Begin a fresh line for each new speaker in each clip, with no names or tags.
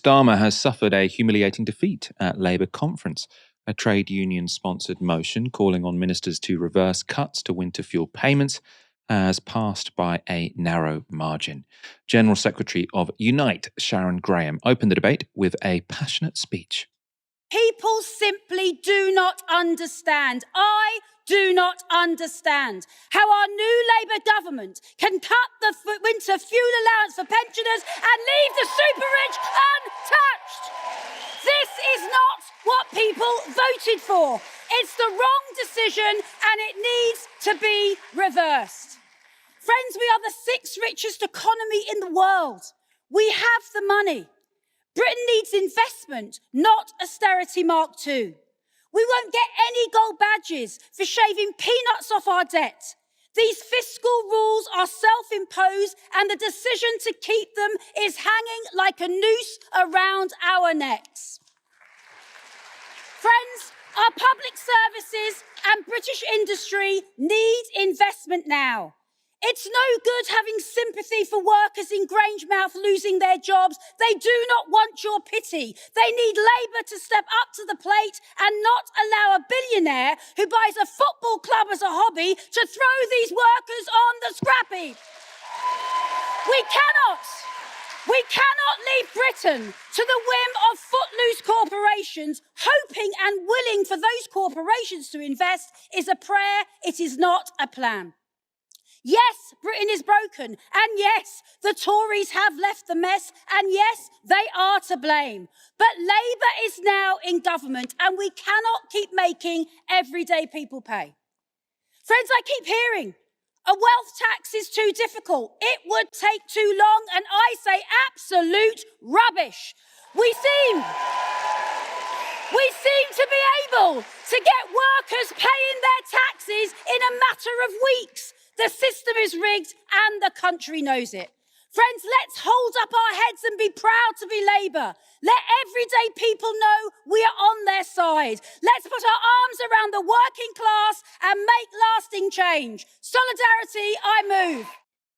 Starmer has suffered a humiliating defeat at Labour conference. A trade union-sponsored motion calling on ministers to reverse cuts to winter fuel payments has passed by a narrow margin. General Secretary of Unite, Sharon Graham, opened the debate with a passionate speech.
People simply do not understand. I do not understand how our new Labour government can cut the winter fuel allowance for pensioners and leave the super rich untouched. This is not what people voted for. It's the wrong decision and it needs to be reversed. Friends, we are the sixth richest economy in the world. We have the money. Britain needs investment, not austerity Mark II. We won't get any gold badges for shaving peanuts off our debt. These fiscal rules are self-imposed and the decision to keep them is hanging like a noose around our necks. Friends, our public services and British industry need investment now. It's no good having sympathy for workers in Grangemouth losing their jobs. They do not want your pity. They need Labour to step up to the plate and not allow a billionaire who buys a football club as a hobby to throw these workers on the scrap heap. We cannot leave Britain to the whim of footloose corporations. Hoping and willing for those corporations to invest is a prayer, it is not a plan. Yes, Britain is broken, and yes, the Tories have left the mess, and yes, they are to blame. But Labour is now in government, and we cannot keep making everyday people pay. Friends, I keep hearing, a wealth tax is too difficult. It would take too long, and I say absolute rubbish. We seem to be able to get workers paying their taxes in a matter of weeks. The system is rigged and the country knows it. Friends, let's hold up our heads and be proud to be Labour. Let everyday people know we are on their side. Let's put our arms around the working class and make lasting change. Solidarity, I move.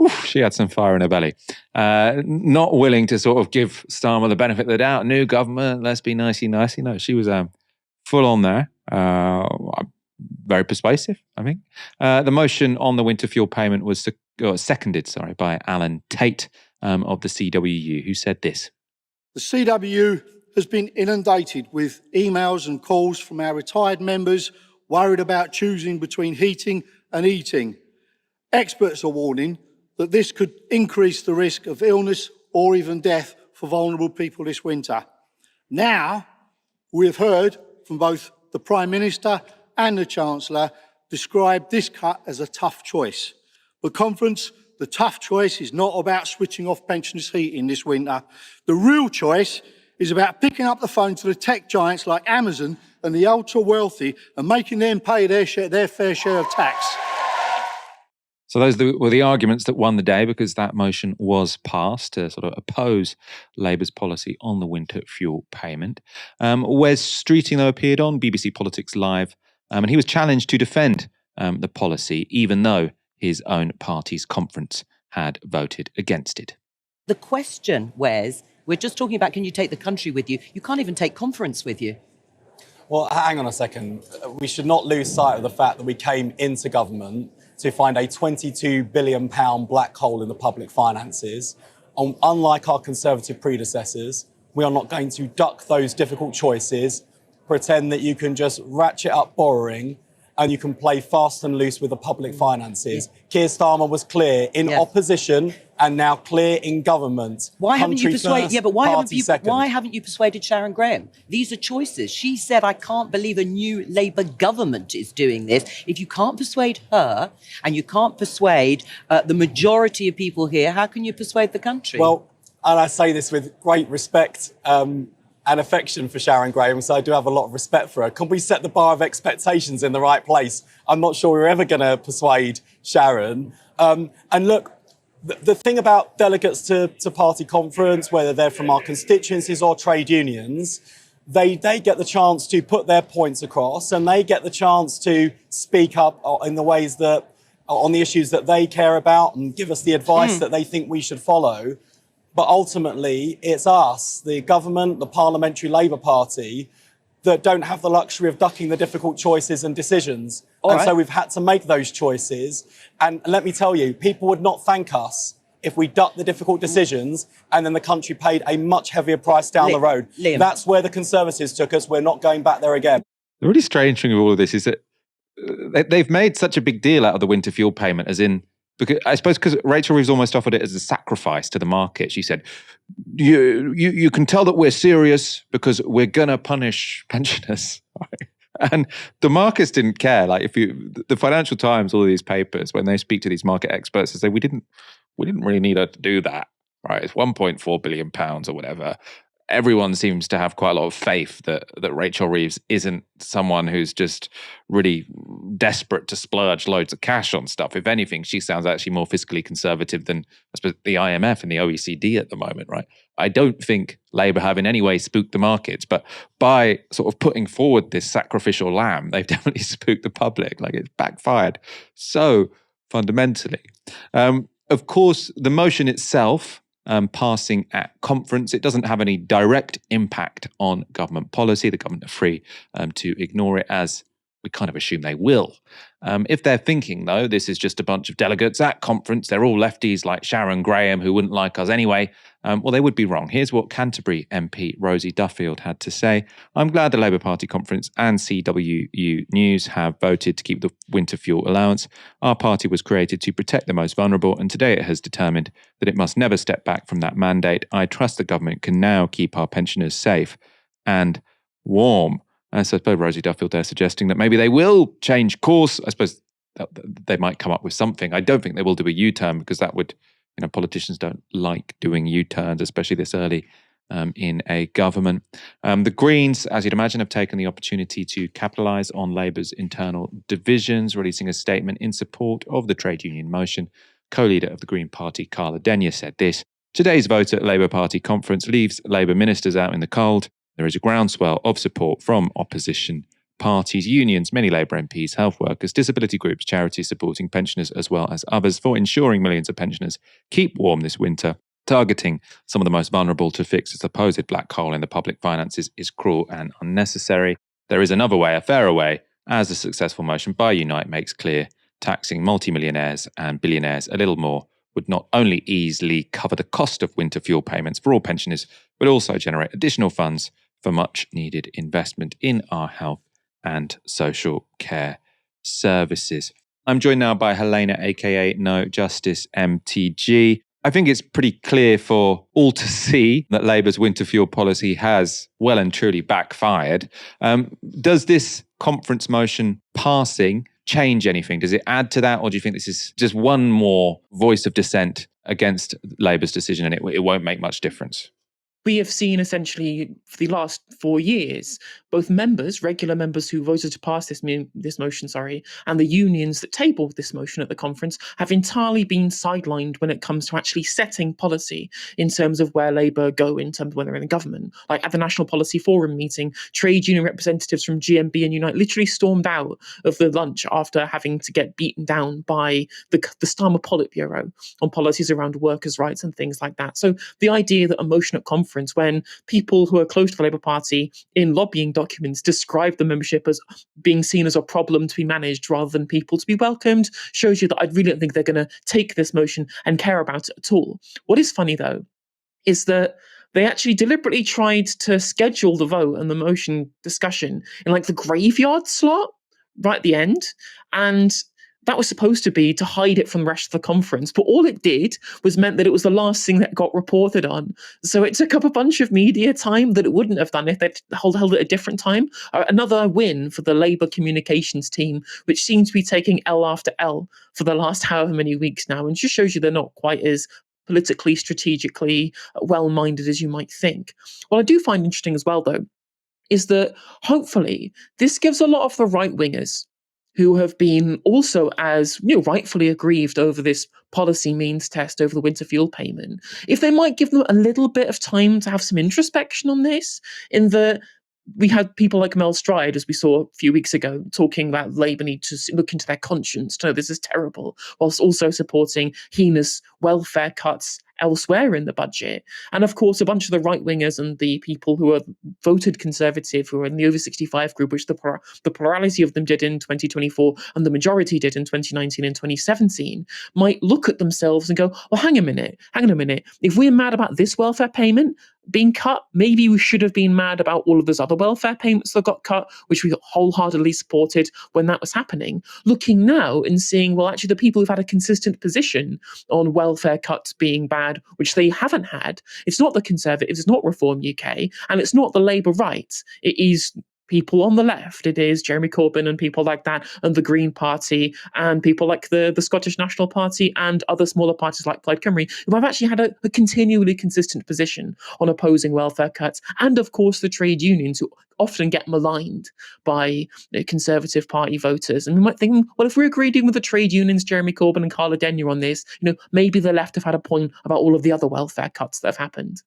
Oof, she had some fire in her belly. Not willing to sort of give Starmer the benefit of the doubt. New government, let's be nicey-nicey. No, she was full on there. Very persuasive, I think. The motion on the winter fuel payment was seconded by Alan Tate of the CWU, who said this.
The CWU has been inundated with emails and calls from our retired members worried about choosing between heating and eating. Experts are warning that this could increase the risk of illness or even death for vulnerable people this winter. Now, we have heard from both the Prime Minister and the Chancellor describe this cut as a tough choice. For conference, the tough choice is not about switching off pensioners' heating this winter. The real choice is about picking up the phone to the tech giants like Amazon and the ultra-wealthy and making them pay their fair share of tax.
So those were the arguments that won the day because that motion was passed to sort of oppose Labour's policy on the winter fuel payment. Wes Streeting, though, appeared on BBC Politics Live, and he was challenged to defend the policy, even though his own party's conference had voted against it.
The question, Wes, we're just talking about can you take the country with you? You can't even take conference with you.
Well, hang on a second. We should not lose sight of the fact that we came into government to find a £22 billion black hole in the public finances. Unlike our Conservative predecessors, we are not going to duck those difficult choices, pretend that you can just ratchet up borrowing and you can play fast and loose with the public finances. Keir Starmer was clear in opposition and now clear in government.
Why haven't you persuaded? Yeah, but why haven't you persuaded Sharon Graham? These are choices. She said, "I can't believe a new Labour government is doing this." If you can't persuade her and you can't persuade the majority of people here, how can you persuade the country?
Well, and I say this with great respect and affection for Sharon Graham, so I do have a lot of respect for her. Can we set the bar of expectations in the right place? I'm not sure we're ever going to persuade Sharon. And look, the thing about delegates to party conference, whether they're from our constituencies or trade unions, they get the chance to put their points across and they get the chance to speak up in the ways that, on the issues that they care about and give us the advice that they think we should follow. But ultimately, it's us, the government, the Parliamentary Labour Party, that don't have the luxury of ducking the difficult choices and decisions. So we've had to make those choices. And let me tell you, people would not thank us if we ducked the difficult decisions and then the country paid a much heavier price down the road.
Liam.
That's where the Conservatives took us. We're not going back there again.
The really strange thing of all of this is that they've made such a big deal out of the winter fuel payment, as in, because Rachel Reeves almost offered it as a sacrifice to the market. She said, you can tell that we're serious because we're going to punish pensioners. And the markets didn't care. Like, the Financial Times, all of these papers, when they speak to these market experts, they say, we didn't really need her to do that, right? It's 1.4 billion pounds or whatever. Everyone seems to have quite a lot of faith that Rachel Reeves isn't someone who's just really desperate to splurge loads of cash on stuff. If anything, she sounds actually more fiscally conservative than, I suppose, the IMF and the OECD at the moment, right? I don't think Labour have in any way spooked the markets, but by sort of putting forward this sacrificial lamb, they've definitely spooked the public. Like, it's backfired so fundamentally. Of course, the motion itself, passing at conference, it doesn't have any direct impact on government policy. The government are free to ignore it, as we kind of assume they will. If they're thinking, though, this is just a bunch of delegates at conference, they're all lefties like Sharon Graham who wouldn't like us anyway, well, they would be wrong. Here's what Canterbury MP Rosie Duffield had to say. I'm glad the Labour Party conference and CWU News have voted to keep the winter fuel allowance. Our party was created to protect the most vulnerable, and today it has determined that it must never step back from that mandate. I trust the government can now keep our pensioners safe and warm. And so I suppose Rosie Duffield there suggesting that maybe they will change course. I suppose they might come up with something. I don't think they will do a U-turn, because that would, politicians don't like doing U-turns, especially this early in a government. The Greens, as you'd imagine, have taken the opportunity to capitalise on Labour's internal divisions, releasing a statement in support of the trade union motion. Co-leader of the Green Party, Carla Denyer, said this: today's vote at Labour Party conference leaves Labour ministers out in the cold. There is a groundswell of support from opposition parties, unions, many Labour MPs, health workers, disability groups, charities supporting pensioners, as well as others, for ensuring millions of pensioners keep warm this winter. Targeting some of the most vulnerable to fix a supposed black hole in the public finances is cruel and unnecessary. There is another way, a fairer way, as the successful motion by Unite makes clear. Taxing multimillionaires and billionaires a little more would not only easily cover the cost of winter fuel payments for all pensioners, but also generate additional funds for much needed investment in our health and social care services. I'm joined now by Helena, aka No Justice MTG. I think it's pretty clear for all to see that Labour's winter fuel policy has well and truly backfired. Does this conference motion passing change anything? Does it add to that, or do you think this is just one more voice of dissent against Labour's decision and it won't make much difference?
We have seen essentially for the last 4 years, both members, regular members who voted to pass this motion, and the unions that tabled this motion at the conference have entirely been sidelined when it comes to actually setting policy in terms of where Labour go in terms of when they're in the government. Like at the National Policy Forum meeting, trade union representatives from GMB and Unite literally stormed out of the lunch after having to get beaten down by the Starmer Politburo on policies around workers' rights and things like that. So the idea that a motion at conference, when people who are close to the Labour Party in lobbying documents describe the membership as being seen as a problem to be managed rather than people to be welcomed, shows you that I really don't think they're going to take this motion and care about it at all. What is funny, though, is that they actually deliberately tried to schedule the vote and the motion discussion in like the graveyard slot right at the end. And that was supposed to be to hide it from the rest of the conference. But all it did was meant that it was the last thing that got reported on. So it took up a bunch of media time that it wouldn't have done if they'd held it at a different time. Another win for the Labour communications team, which seems to be taking L after L for the last however many weeks now, and just shows you they're not quite as politically, strategically well-minded as you might think. What I do find interesting as well, though, is that hopefully this gives a lot of the right-wingers who have been also as rightfully aggrieved over this policy means test over the winter fuel payment, if they might give them a little bit of time to have some introspection on this, in the we had people like Mel Stride, as we saw a few weeks ago, talking about Labour need to look into their conscience to know this is terrible, whilst also supporting heinous welfare cuts, elsewhere in the budget. And of course, a bunch of the right-wingers and the people who are voted Conservative, who are in the over 65 group, which the plurality of them did in 2024 and the majority did in 2019 and 2017, might look at themselves and go, well, hang on a minute. If we're mad about this welfare payment being cut, maybe we should have been mad about all of those other welfare payments that got cut, which we wholeheartedly supported when that was happening. Looking now and seeing, well, actually, the people who've had a consistent position on welfare cuts being bad, which they haven't had, it's not the Conservatives, it's not Reform UK, and it's not the Labour right. It is people on the left. It is Jeremy Corbyn and people like that, and the Green Party, and people like the Scottish National Party and other smaller parties like Plaid Cymru, who have actually had a continually consistent position on opposing welfare cuts, and of course the trade unions, who often get maligned by Conservative Party voters. And we might think, well, if we're agreeing with the trade unions, Jeremy Corbyn and Carla Denyer on this, maybe the left have had a point about all of the other welfare cuts that have happened.